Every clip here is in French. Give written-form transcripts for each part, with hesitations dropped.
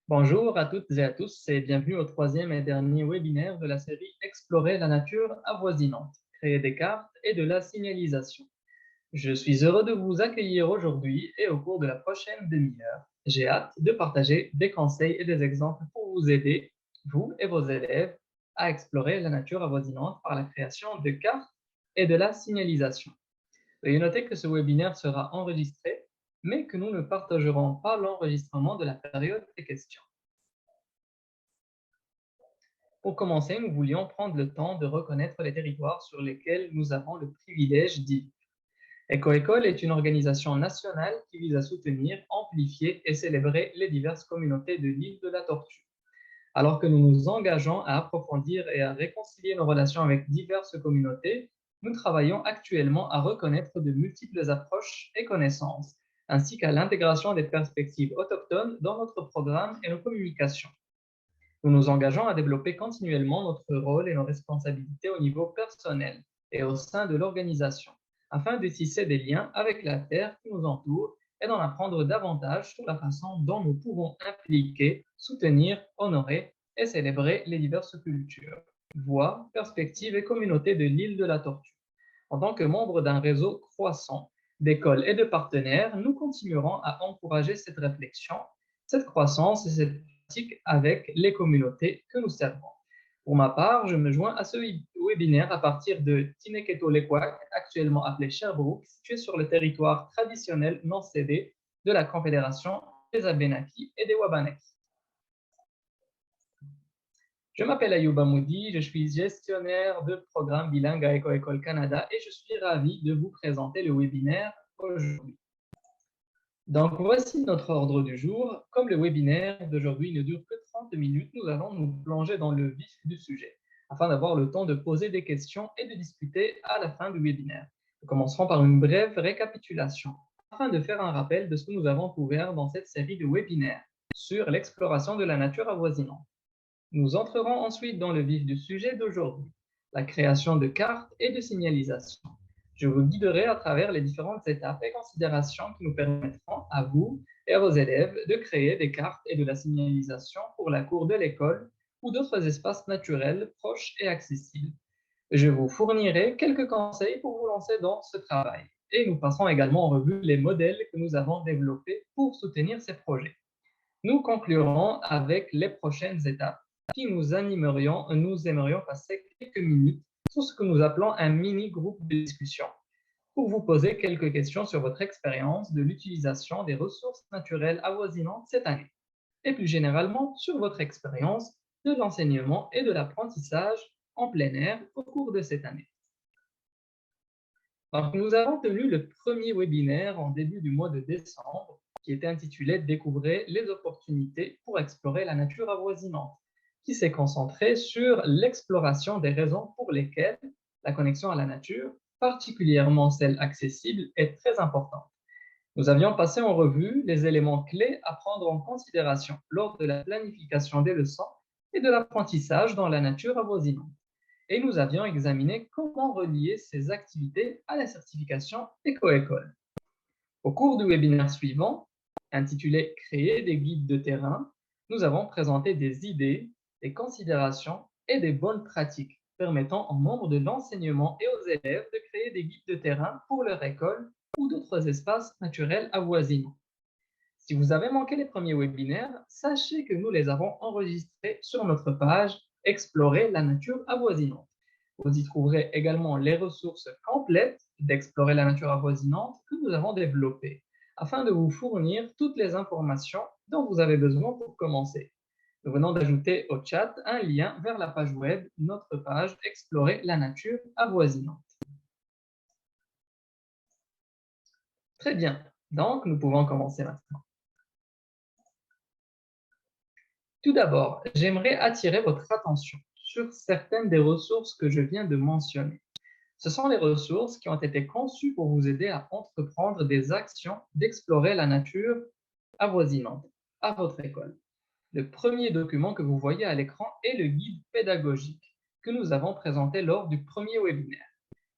Bonjour à toutes et à tous et bienvenue au troisième et dernier webinaire de la série Explorer la nature avoisinante, créer des cartes et de la signalisation. Je suis heureux de vous accueillir aujourd'hui et au cours de la prochaine demi-heure. J'ai hâte de partager des conseils et des exemples pour vous aider, vous et vos élèves, à explorer la nature avoisinante par la création de cartes et de la signalisation. Veuillez noter que ce webinaire sera enregistré, mais que nous ne partagerons pas l'enregistrement de la période des questions. Pour commencer, nous voulions prendre le temps de reconnaître les territoires sur lesquels nous avons le privilège d'y vivre. EcoEcole est une organisation nationale qui vise à soutenir, amplifier et célébrer les diverses communautés de l'île de la Tortue. Alors que nous nous engageons à approfondir et à réconcilier nos relations avec diverses communautés, nous travaillons actuellement à reconnaître de multiples approches et connaissances, ainsi qu'à l'intégration des perspectives autochtones dans notre programme et nos communications. Nous nous engageons à développer continuellement notre rôle et nos responsabilités au niveau personnel et au sein de l'organisation, afin de tisser des liens avec la Terre qui nous entoure et d'en apprendre davantage sur la façon dont nous pouvons impliquer, soutenir, honorer et célébrer les diverses cultures, voix, perspectives et communautés de l'île de la Tortue. En tant que membre d'un réseau croissant d'écoles et de partenaires, nous continuerons à encourager cette réflexion, cette croissance et cette pratique avec les communautés que nous servons. Pour ma part, je me joins à ce webinaire à partir de Tineketo-Lequac, actuellement appelé Sherbrooke, situé sur le territoire traditionnel non cédé de la Confédération des Abénakis et des Wabanakis. Je m'appelle Ayouba Moudi, je suis gestionnaire de programme bilingue à EcoEcole Canada et je suis ravi de vous présenter le webinaire aujourd'hui. Donc, voici notre ordre du jour. Comme le webinaire d'aujourd'hui ne dure que 30 minutes, nous allons nous plonger dans le vif du sujet afin d'avoir le temps de poser des questions et de discuter à la fin du webinaire. Nous commencerons par une brève récapitulation afin de faire un rappel de ce que nous avons couvert dans cette série de webinaires sur l'exploration de la nature avoisinante. Nous entrerons ensuite dans le vif du sujet d'aujourd'hui, la création de cartes et de signalisation. Je vous guiderai à travers les différentes étapes et considérations qui nous permettront à vous et à vos élèves de créer des cartes et de la signalisation pour la cour de l'école ou d'autres espaces naturels proches et accessibles. Je vous fournirai quelques conseils pour vous lancer dans ce travail et nous passerons également en revue les modèles que nous avons développés pour soutenir ces projets. Nous conclurons avec les prochaines étapes qui nous aimerions passer quelques minutes sur ce que nous appelons un mini-groupe de discussion pour vous poser quelques questions sur votre expérience de l'utilisation des ressources naturelles avoisinantes cette année et plus généralement sur votre expérience de l'enseignement et de l'apprentissage en plein air au cours de cette année. Donc, nous avons tenu le premier webinaire en début du mois de décembre qui était intitulé Découvrez les opportunités pour explorer la nature avoisinante, qui s'est concentré sur l'exploration des raisons pour lesquelles la connexion à la nature, particulièrement celle accessible, est très importante. Nous avions passé en revue les éléments clés à prendre en considération lors de la planification des leçons et de l'apprentissage dans la nature avoisinante. Et nous avions examiné comment relier ces activités à la certification éco-école. Au cours du webinaire suivant, intitulé Créer des guides de terrain, nous avons présenté des idées, des considérations et des bonnes pratiques permettant aux membres de l'enseignement et aux élèves de créer des guides de terrain pour leur école ou d'autres espaces naturels avoisinants. Si vous avez manqué les premiers webinaires, sachez que nous les avons enregistrés sur notre page Explorer la nature avoisinante. Vous y trouverez également les ressources complètes d'Explorer la nature avoisinante que nous avons développées afin de vous fournir toutes les informations dont vous avez besoin pour commencer. Nous venons d'ajouter au chat un lien vers la page web, notre page Explorer la nature avoisinante. Très bien, donc nous pouvons commencer maintenant. Tout d'abord, j'aimerais attirer votre attention sur certaines des ressources que je viens de mentionner. Ce sont les ressources qui ont été conçues pour vous aider à entreprendre des actions d'explorer la nature avoisinante à votre école. Le premier document que vous voyez à l'écran est le guide pédagogique que nous avons présenté lors du premier webinaire.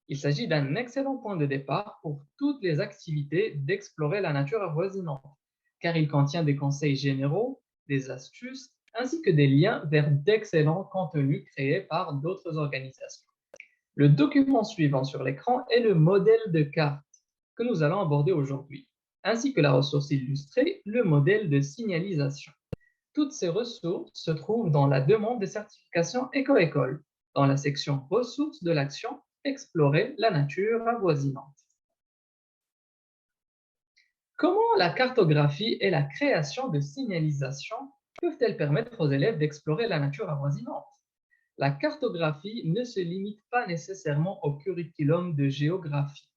Il s'agit d'un excellent point de départ pour toutes les activités d'explorer la nature avoisinante, car il contient des conseils généraux des astuces, ainsi que des liens vers d'excellents contenus créés par d'autres organisations. Le document suivant sur l'écran est le modèle de carte que nous allons aborder aujourd'hui, ainsi que la ressource illustrée, le modèle de signalisation. Toutes ces ressources se trouvent dans la demande de certification éco-école, dans la section ressources de l'action Explorer la nature avoisinante. Comment la cartographie et la création de signalisation peuvent-elles permettre aux élèves d'explorer la nature avoisinante? La cartographie ne se limite pas nécessairement au curriculum de géographie.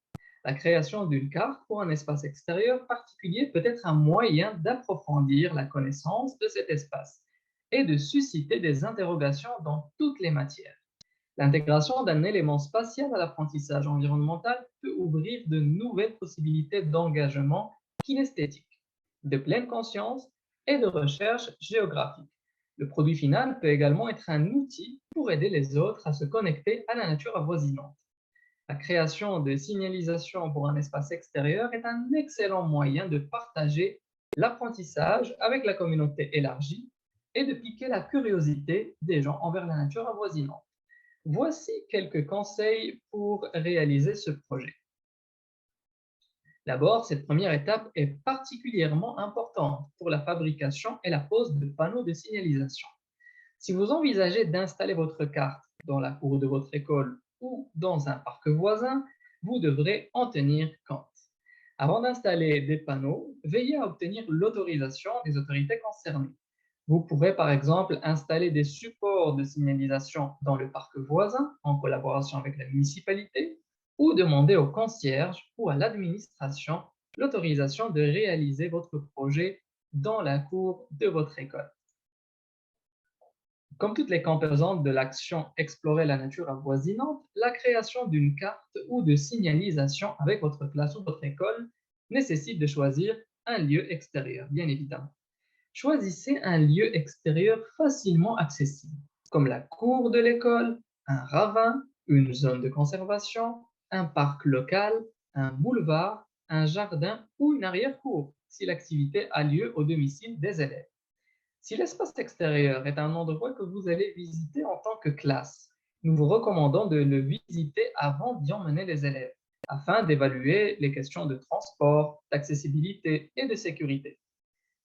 La création d'une carte pour un espace extérieur particulier peut être un moyen d'approfondir la connaissance de cet espace et de susciter des interrogations dans toutes les matières. L'intégration d'un élément spatial à l'apprentissage environnemental peut ouvrir de nouvelles possibilités d'engagement kinesthétique, de pleine conscience et de recherche géographique. Le produit final peut également être un outil pour aider les autres à se connecter à la nature avoisinante. La création de signalisation pour un espace extérieur est un excellent moyen de partager l'apprentissage avec la communauté élargie et de piquer la curiosité des gens envers la nature avoisinante. Voici quelques conseils pour réaliser ce projet. D'abord, cette première étape est particulièrement importante pour la fabrication et la pose de panneaux de signalisation. Si vous envisagez d'installer votre carte dans la cour de votre école ou dans un parc voisin, vous devrez en tenir compte. Avant d'installer des panneaux, veillez à obtenir l'autorisation des autorités concernées. Vous pourrez par exemple installer des supports de signalisation dans le parc voisin en collaboration avec la municipalité ou demander au concierge ou à l'administration l'autorisation de réaliser votre projet dans la cour de votre école. Comme toutes les composantes de l'action Explorer la nature avoisinante, la création d'une carte ou de signalisation avec votre classe ou votre école nécessite de choisir un lieu extérieur, bien évidemment. Choisissez un lieu extérieur facilement accessible, comme la cour de l'école, un ravin, une zone de conservation, un parc local, un boulevard, un jardin ou une arrière-cour, si l'activité a lieu au domicile des élèves. Si l'espace extérieur est un endroit que vous allez visiter en tant que classe, nous vous recommandons de le visiter avant d'y emmener les élèves, afin d'évaluer les questions de transport, d'accessibilité et de sécurité.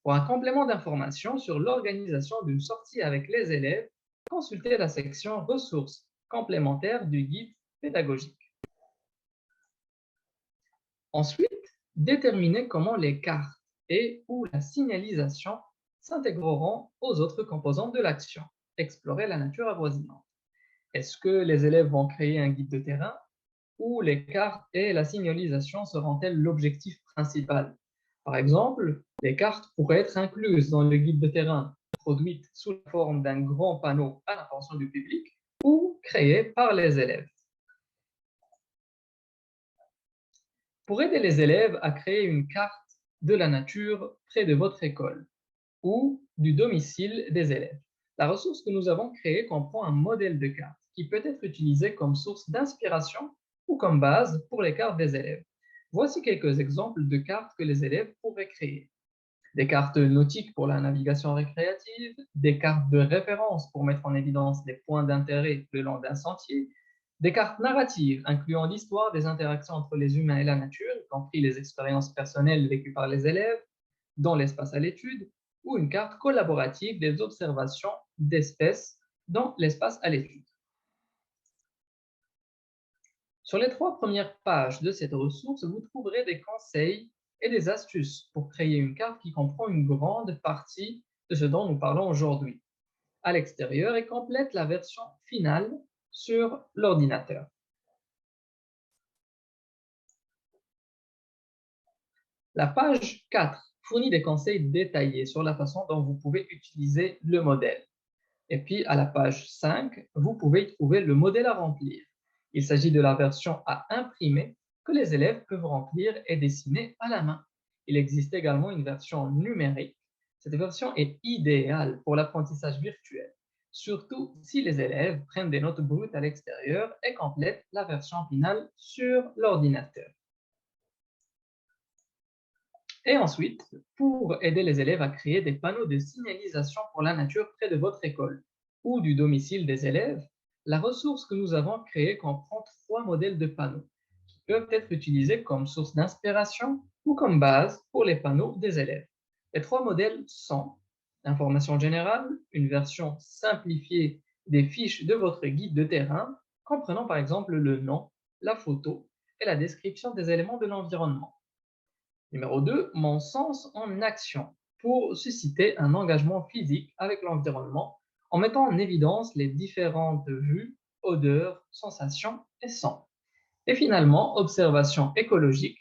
Pour un complément d'information sur l'organisation d'une sortie avec les élèves, consultez la section ressources complémentaires du guide pédagogique. Ensuite, déterminez comment les cartes et ou la signalisation s'intégreront aux autres composantes de l'action. Explorer la nature avoisinante. Est-ce que les élèves vont créer un guide de terrain ou les cartes et la signalisation seront-elles l'objectif principal? Par exemple, les cartes pourraient être incluses dans le guide de terrain, produites sous la forme d'un grand panneau à l'attention du public ou créées par les élèves. Pour aider les élèves à créer une carte de la nature près de votre école ou du domicile des élèves, la ressource que nous avons créée comprend un modèle de carte qui peut être utilisé comme source d'inspiration ou comme base pour les cartes des élèves. Voici quelques exemples de cartes que les élèves pourraient créer. Des cartes nautiques pour la navigation récréative, des cartes de référence pour mettre en évidence des points d'intérêt le long d'un sentier, des cartes narratives incluant l'histoire des interactions entre les humains et la nature, y compris les expériences personnelles vécues par les élèves dans l'espace à l'étude, ou une carte collaborative des observations d'espèces dans l'espace à l'étude. Sur les 3 premières pages de cette ressource, vous trouverez des conseils et des astuces pour créer une carte qui comprend une grande partie de ce dont nous parlons aujourd'hui, à l'extérieur et complète la version finale sur l'ordinateur. La page 4 fournit des conseils détaillés sur la façon dont vous pouvez utiliser le modèle. Et puis, à la page 5, vous pouvez y trouver le modèle à remplir. Il s'agit de la version à imprimer que les élèves peuvent remplir et dessiner à la main. Il existe également une version numérique. Cette version est idéale pour l'apprentissage virtuel, surtout si les élèves prennent des notes brutes à l'extérieur et complètent la version finale sur l'ordinateur. Et ensuite, pour aider les élèves à créer des panneaux de signalisation pour la nature près de votre école ou du domicile des élèves, la ressource que nous avons créée comprend 3 modèles de panneaux qui peuvent être utilisés comme source d'inspiration ou comme base pour les panneaux des élèves. Les 3 modèles sont l'information générale, une version simplifiée des fiches de votre guide de terrain, comprenant par exemple le nom, la photo et la description des éléments de l'environnement. Numéro 2, mon sens en action, pour susciter un engagement physique avec l'environnement en mettant en évidence les différentes vues, odeurs, sensations et sons. Et finalement, observation écologique,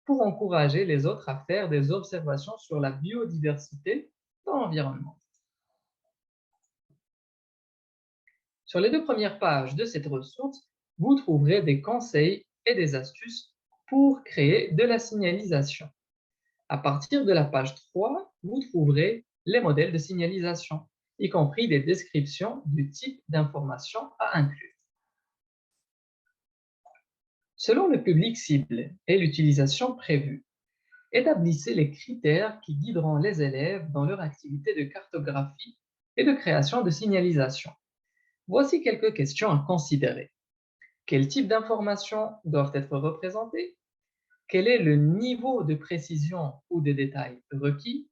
pour encourager les autres à faire des observations sur la biodiversité dans l'environnement. Sur les 2 premières pages de cette ressource, vous trouverez des conseils et des astuces pour créer de la signalisation. À partir de la page 3, vous trouverez les modèles de signalisation, y compris des descriptions du type d'information à inclure. Selon le public cible et l'utilisation prévue, établissez les critères qui guideront les élèves dans leur activité de cartographie et de création de signalisation. Voici quelques questions à considérer. Quel type d'informations doivent être représentées? Quel est le niveau de précision ou de détail requis?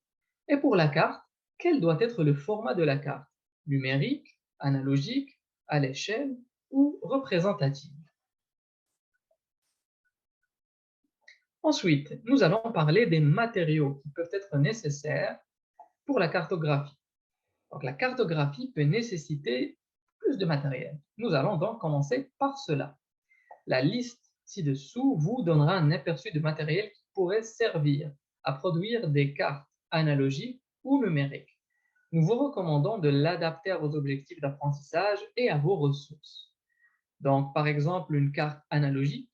Et pour la carte, quel doit être le format de la carte? Numérique, analogique, à l'échelle ou représentative? Ensuite, nous allons parler des matériaux qui peuvent être nécessaires pour la cartographie. Donc, la cartographie peut nécessiter plus de matériel. Nous allons donc commencer par cela. La liste ci-dessous vous donnera un aperçu de matériel qui pourrait servir à produire des cartes analogiques ou numériques. Nous vous recommandons de l'adapter à vos objectifs d'apprentissage et à vos ressources. Donc, par exemple, une carte analogique,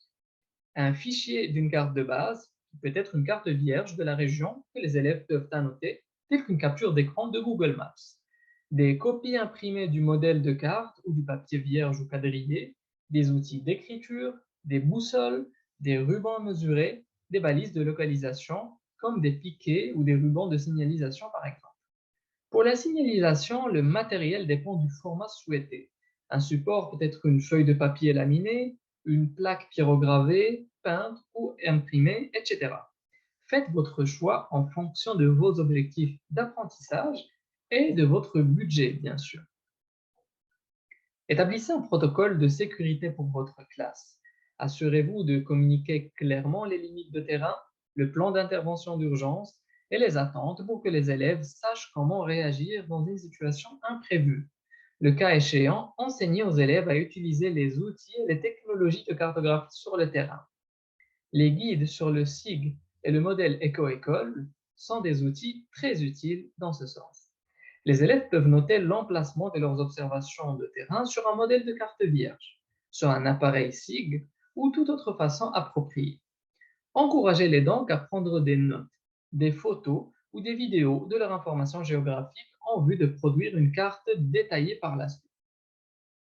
un fichier d'une carte de base, qui peut être une carte vierge de la région que les élèves peuvent annoter, telle qu'une capture d'écran de Google Maps. Des copies imprimées du modèle de carte ou du papier vierge ou quadrillé, des outils d'écriture, des boussoles, des rubans mesurés, des balises de localisation, comme des piquets ou des rubans de signalisation par exemple. Pour la signalisation, le matériel dépend du format souhaité. Un support peut être une feuille de papier laminée, une plaque pyrogravée, peinte ou imprimée, etc. Faites votre choix en fonction de vos objectifs d'apprentissage et de votre budget, bien sûr. Établissez un protocole de sécurité pour votre classe. Assurez-vous de communiquer clairement les limites de terrain, le plan d'intervention d'urgence et les attentes pour que les élèves sachent comment réagir dans une situation imprévue. Le cas échéant, enseignez aux élèves à utiliser les outils et les technologies de cartographie sur le terrain. Les guides sur le SIG et le modèle Éco-École sont des outils très utiles dans ce sens. Les élèves peuvent noter l'emplacement de leurs observations de terrain sur un modèle de carte vierge, sur un appareil SIG ou toute autre façon appropriée. Encouragez-les donc à prendre des notes, des photos ou des vidéos de leur information géographique en vue de produire une carte détaillée par la suite.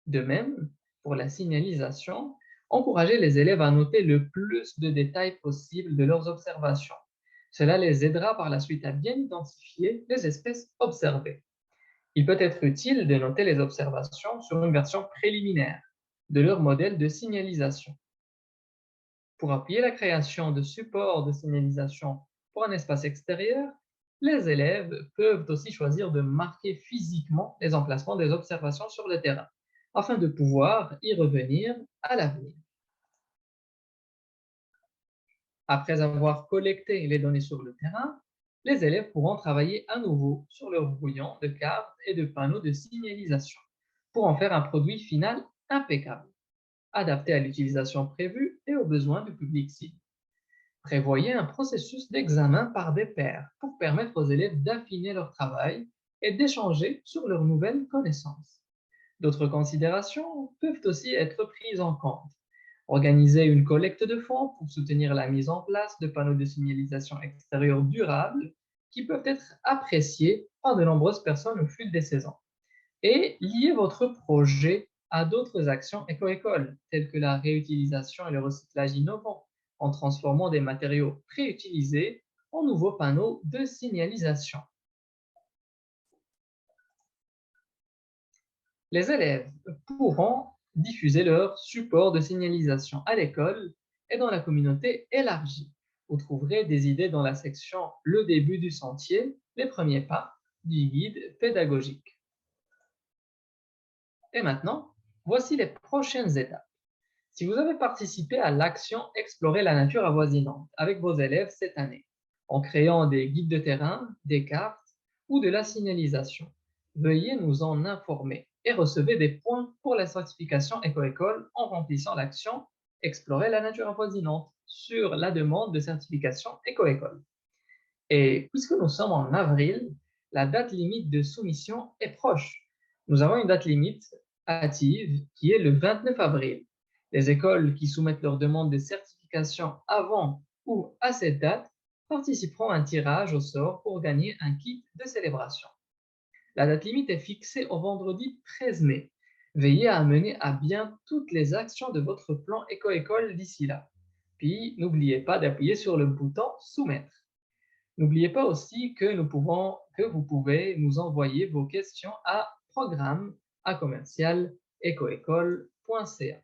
De même, pour la signalisation, encouragez les élèves à noter le plus de détails possible de leurs observations. Cela les aidera par la suite à bien identifier les espèces observées. Il peut être utile de noter les observations sur une version préliminaire de leur modèle de signalisation. Pour appuyer la création de supports de signalisation pour un espace extérieur, les élèves peuvent aussi choisir de marquer physiquement les emplacements des observations sur le terrain, afin de pouvoir y revenir à l'avenir. Après avoir collecté les données sur le terrain, les élèves pourront travailler à nouveau sur leur brouillon de cartes et de panneaux de signalisation pour en faire un produit final impeccable, adapté à l'utilisation prévue et aux besoins du public cible. Prévoyez un processus d'examen par des pairs pour permettre aux élèves d'affiner leur travail et d'échanger sur leurs nouvelles connaissances. D'autres considérations peuvent aussi être prises en compte. Organiser une collecte de fonds pour soutenir la mise en place de panneaux de signalisation extérieure durables qui peuvent être appréciés par de nombreuses personnes au fil des saisons. Et lier votre projet à d'autres actions éco-école, telles que la réutilisation et le recyclage innovant, en transformant des matériaux préutilisés en nouveau panneau de signalisation. Les élèves pourront diffuser leur support de signalisation à l'école et dans la communauté élargie. Vous trouverez des idées dans la section Le début du sentier, les premiers pas du guide pédagogique. Et maintenant, voici les prochaines étapes. Si vous avez participé à l'action Explorer la nature avoisinante avec vos élèves cette année, en créant des guides de terrain, des cartes ou de la signalisation, veuillez nous en informer et recevez des points pour la certification éco-école en remplissant l'action Explorer la nature avoisinante sur la demande de certification éco-école. Et puisque nous sommes en avril, la date limite de soumission est proche. Nous avons une date limite hâtive qui est le 29 avril. Les écoles qui soumettent leur demande de certification avant ou à cette date participeront à un tirage au sort pour gagner un kit de célébration. La date limite est fixée au vendredi 13 mai. Veillez à mener à bien toutes les actions de votre plan éco-école d'ici là. Puis, n'oubliez pas d'appuyer sur le bouton Soumettre. N'oubliez pas aussi que vous pouvez nous envoyer vos questions à programme@ecoecole.ca.